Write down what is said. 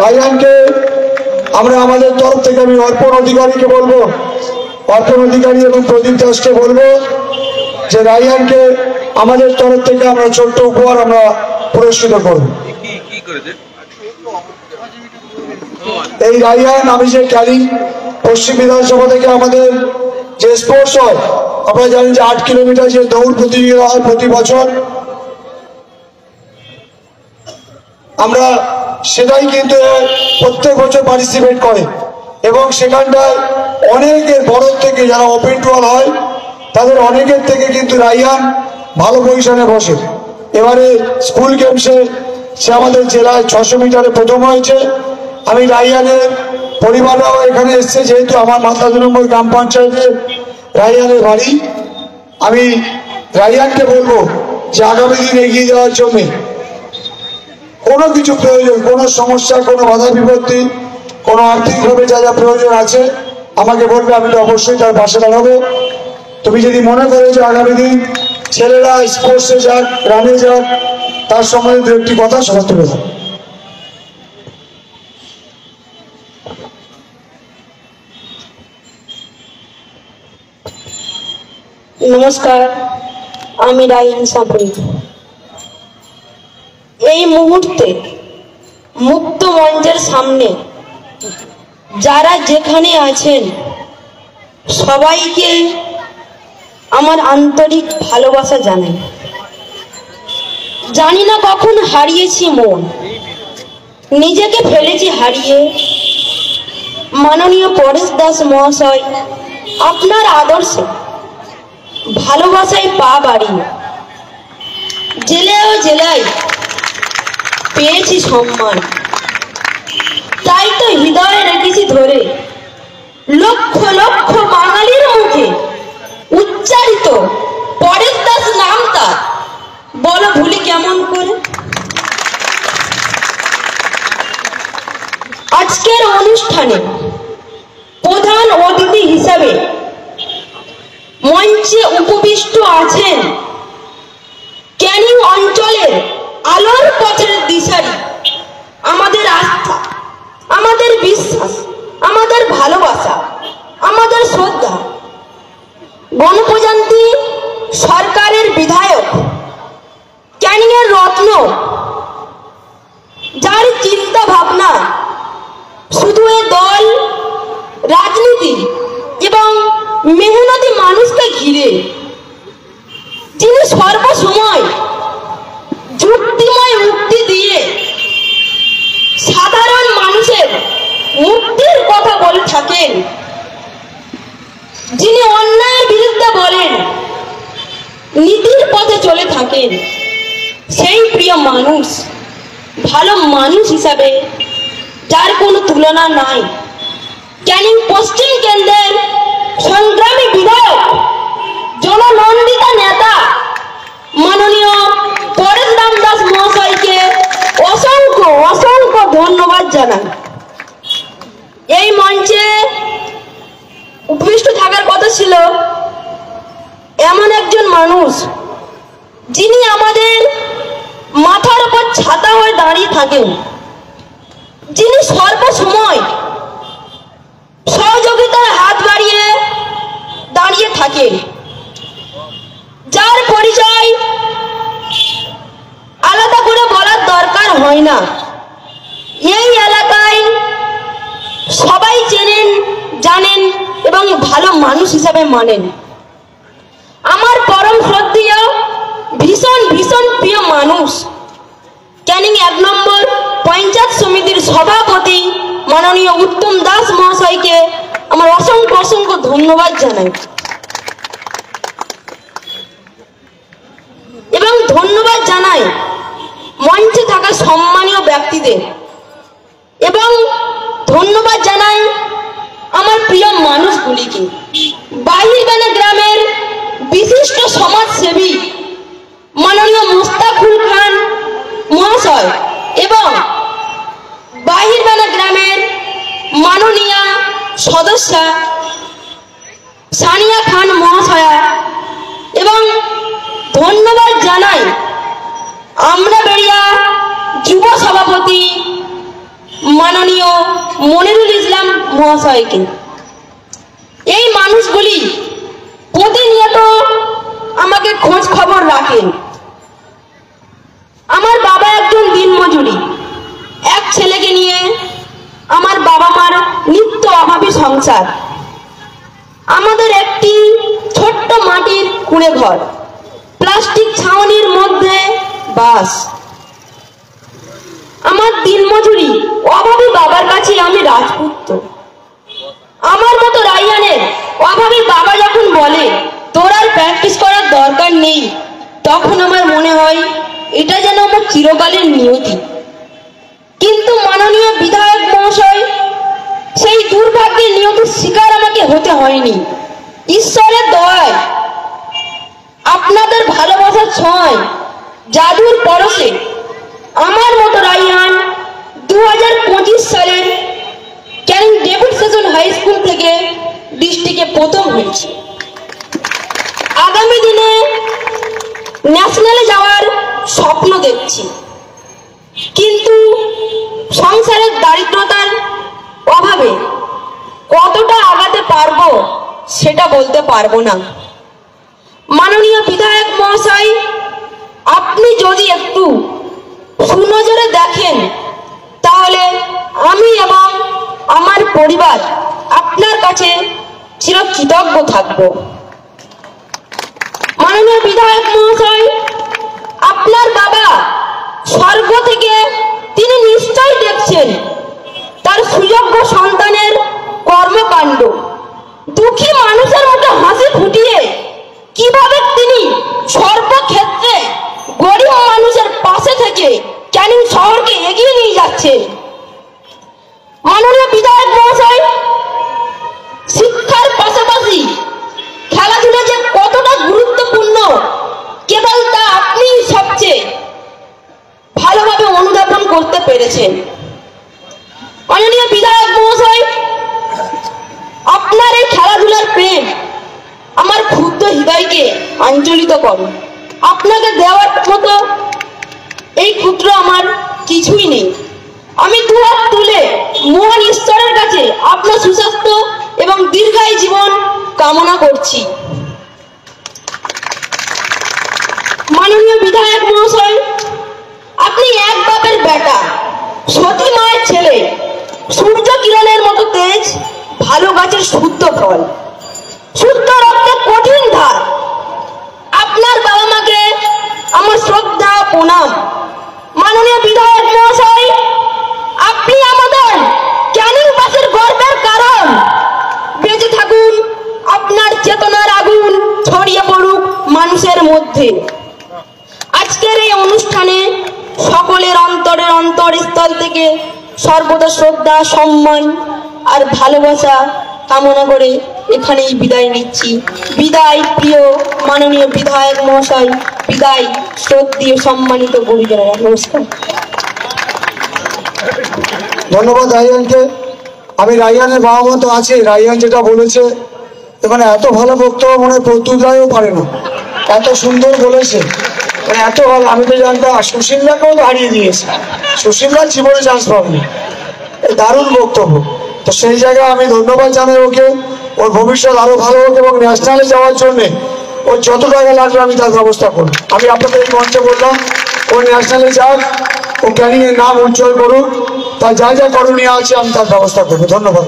রায়হানকে আমরা আমাদের তরফ থেকে, আমি অর্পণ অধিকারীকে বলবো, অর্পণ অধিকারী এবং প্রদীপ দাসকে বলবো যে রায়হানকে আমাদের তরফ থেকে আমরা ছোট্ট উপহার আমরা পুরস্কৃত করব। এই রায়হান, আমি যে ক্যানিং পশ্চিম বিধানসভা থেকে আমাদের যে স্পোর্টস হয়, আপনারা জানেন যে 8 কিলোমিটার যে দৌড় প্রতিযোগিতা হয় প্রতি বছর, আমরা সেটাই কিন্তু প্রত্যেক বছর পার্টিসিপেট করে এবং সেখানটায় অনেকের বড় থেকে যারা ওপেন টুয়াল হয় তাদের অনেকের থেকে কিন্তু রায়হান ভালো পজিশনে বসে। এবারে স্কুল গেমসে সে আমাদের জেলায় 600 মিটারে প্রথম হয়েছে। আমি রায়হানের পরিবাররাও এখানে এসছে, যেহেতু আমার মাথা 2 নম্বর গ্রাম পঞ্চায়েতে রায়হানের বাড়ি। আমি রায়হানকে বলবো যে আগামী দিন এগিয়ে যাওয়ার জন্য কোনো কিছু প্রয়োজন, কোনো সমস্যা, কোনো বাধা বিপত্তি, কোনো আর্থিকভাবে যা যা প্রয়োজন আছে আমাকে বলবে, আমি তো অবশ্যই তার পাশে দাঁড়াবো। তুমি যদি মনে করো যে আগামী দিন ছেলেরা স্পোর্টসে যাক, রানে যাক, তার সম্বন্ধে 2-1টি কথা সবার তুলে দাও। নমস্কার, আমি রায়হান সাপুরি। এই মুহূর্তে মুক্ত মঞ্চের সামনে যারা যেখানে আছেন সবাইকে আমার আন্তরিক ভালোবাসা জানাই। জানি না কখন হারিয়েছি মন, নিজেকে ফেলেছি হারিয়ে। মাননীয় পরেশ দাস মহাশয়, আপনার আদর্শে ভালোবাসায় পা বাড়িয়ে জেলায় জেলায় পেয়েছি সম্মান। তাই তো হৃদয়ে রেখেছি ধরে লক্ষ লক্ষ বাঙালির মুখে উচ্চারিত পরেশ দাস নাম তার, বলো ভুলি কেমন করে। আজকের অনুষ্ঠানে প্রধান অতিথি হিসাবে মঞ্চে উপবিষ্ট আছেন ক্যানিং অঞ্চলের আলোর পথের দিশারি, আমাদের আস্থা, আমাদের বিশ্বাস, আমাদের ভালোবাসা, আমাদের শ্রদ্ধা, গণপ্রজাতন্ত্রী সরকারের বিধায়ক, ক্যানিং এর রত্ন, যার চিন্তা ভাবনা শুধু এ দল রাজনীতি এবং মেহনতি মানুষকে ঘিরে, যিনি সর্বসময় যুক্তিময় উক্তি দিয়ে সাধারণ মানুষের মুক্তির কথা বলে থাকেন, যিনি অন্যায়ের বিরুদ্ধে বলেন, নীতির পথে চলে থাকেন, সেই প্রিয় মানুষ, ভালো মানুষ হিসাবে যার কোনো তুলনা নাই, ক্যানিং পশ্চিম কেন্দ্রের সংগ্রামী বিধায়ক, জননন্দিতা নেতা মাননীয় পরেশ দাস মহাশয়কে অসংখ্য অসংখ্য ধন্যবাদ জানাই। এই মঞ্চে উপবিষ্ট থাকার কথা ছিল এমন একজন মানুষ, যিনি আমাদের মাথার উপর ছাতা হয়ে দাঁড়িয়ে থাকেন, যিনি সর্বসময় সহযোগিতার হাত বাড়িয়ে দাঁড়িয়ে থাকেন, যার পরিচয় আলাদা করে বলার দরকার হয় না। এই এলাকায় সবাই চেনেন, জানেন এবং ভালো মানুষ হিসাবে মানেন। আমার পরম শ্রদ্ধেয়, ভীষণ ভীষণ প্রিয় মানুষ, ক্যানিং 1 নম্বর পঞ্চায়েত সমিতির সভাপতি মাননীয় উত্তম দাস মহাশয়কে আমার অসংখ্য অসংখ্য ধন্যবাদ জানাই এবং ধন্যবাদ জানাই মঞ্চে থাকা সম্মানীয় ব্যক্তিদের এবং ধন্যবাদ জানাই আমার প্রিয় মানুষগুলিকে। বাহিরবানা গ্রামের বিশিষ্ট সমাজসেবী মাননীয় মুস্তাকুল খান মহাশয় এবং বাহিরবানা গ্রামের মাননীয় সদস্যা সানিয়া খান মহাশয়া এবং ধন্যবাদ জানাই আমরা বেড়িয়া যুব সভাপতি মাননীয় মাননীয় মনিরুল ইসলাম মহাশয়কে। এই মানুষগুলি প্রতিনিয়ত আমাকে খোঁজ খবর রাখেন। আমার বাবা একজন দিনমজুরি, এক ছেলেকে নিয়ে আমার বাবা মার নিত্য অভাবী সংসার। আমাদের একটি ছোট্ট মাটির কুঁড়ে ঘর, প্লাস্টিক ছাউনির মধ্যে বাস। আমার দিনমজুরি অভাবী বাবার কাছে আমি রাজপুত্র। আমার মতো রাইয়ানের অভাবী বাবা যখন বলে তোর আর প্র্যাকটিস করার দরকার নেই, তখন আমার মনে হয় এটা যেন আমার চিরকালের নিয়তি। কিন্তু মাননীয় বিধায়ক মহাশয়, সেই দুর্ভাগ্যের নিয়তির শিকার আমাকে হতে হয়নি। ঈশ্বরের দয়ায়, আপনাদের ভালোবাসার ছোঁয়ায়, জাদুর পরশে আমার মতো রাইয়ান 2025 সালের Canning David Sassoon high school থেকে ডিস্ট্রিক্টে প্রথম হয়েছে। আগামী দিনে ন্যাশনালে যাওয়ার স্বপ্ন দেখছি, কিন্তু সংসারের দারিদ্রতার অভাবে কতটা আগাতে পারবো সেটা বলতে পারবো না। মাননীয় বিধায়ক মহাশয়, আপনি যদি একটু সুনজরে দেখেন তাহলে আমি এবং আমার পরিবার আপনার কাছে চিরকৃতজ্ঞ থাকব। মাননীয় বিধায়ক মহাশয়, আপনার বাবা স্বর্গ থেকে তিনি নিশ্চয়ই দেখছেন তার সুযোগ্য সন্তানের কর্মকাণ্ড। দুঃখী মানুষের মতো হাসি ফুটিয়ে কিভাবে তিনি সর্বক্ষেত্রে গরিব মানুষের পাশে থেকে ক্যানিং শহরকে এগিয়ে নিয়ে যাচ্ছেন। মাননীয় বিধায়ক মহাশয়, শিক্ষার পাশাপাশি খেলাধুলা যে কতটা গুরুত্বপূর্ণ কেবল তা আপনি সবচেয়ে ভালোভাবে অনুধাবন করতে পেরেছেন। মাননীয় বিধায়ক মহাশয়, আপনার এই খেলাধুলার প্রেম আমার ক্ষুদ্র হৃদয়কে আঞ্চলিত করে। আপনাকে দেওয়ার মতো এই ক্ষুদ্র আমার কিছুই নেই। আমি দুহাত তুলে মহান ঈশ্বরের কাছে আপনার সুস্বাস্থ্য এবং দীর্ঘায়ু জীবন কামনা করছি। মাননীয় বিধায়ক মহাশয়, আপনি এক বাপের বেটা, সতী মায়ের ছেলে, সূর্য কিরণের মতো তেজ, ভালো গাছের শুদ্ধ ফল, শুদ্ধ রক্তের কঠিন ধার। আপনার বাবা মাকে আমার শ্রদ্ধা প্রণাম। মাননীয় বিধায়ক মহাশয়, আপনি আমাদের ক্যানিং বাসের গর্বের কারণ। বেঁচে থাকুন, আপনার চেতনার আগুন ছড়িয়ে পড়ুক মানুষের মধ্যে। আজকের এই অনুষ্ঠানে সকলের অন্তরের অন্তরস্থল থেকে সর্বদা শ্রদ্ধা, সম্মান আর ভালোবাসা কামনা করে এখানেই বিদায় নিচ্ছি। বিদায় প্রিয় মাননীয় বিধায়ক মহাশয়, বিদায় শ্রদ্ধেয় সম্মানিত গুরুজনেরা। নমস্কার। ধন্যবাদ রাইয়ানকে। আমি রাইয়ানের বাবা মা তো আছি, রাইয়ান যেটা বলেছে এখানে এত ভালো বক্তব্য মনে প্রত্যুত রায়ও পারে না, এত সুন্দর বলেছে, মানে এত ভালো। আমি তো জানতাম সুশীলদাকেও তো হারিয়ে দিয়েছে, সুশীলদার জীবনে চান্স পাবেনি। দারুণ বক্তব্য। তো সেই জায়গায় আমি ধন্যবাদ জানাই ওকে। ওর ভবিষ্যৎ আরো ভালো হোক এবং ন্যাশনালে যাওয়ার জন্যে ওর যত টাকা লাগবে আমি তার ব্যবস্থা করব। আমি আপনাদের এই মঞ্চে বললাম ও ন্যাশনালে যাক, ও ক্যানিংয়ের নাম উজ্জ্বল করুক, তার যা যা করণীয় আছে আমি তার ব্যবস্থা করবো। ধন্যবাদ।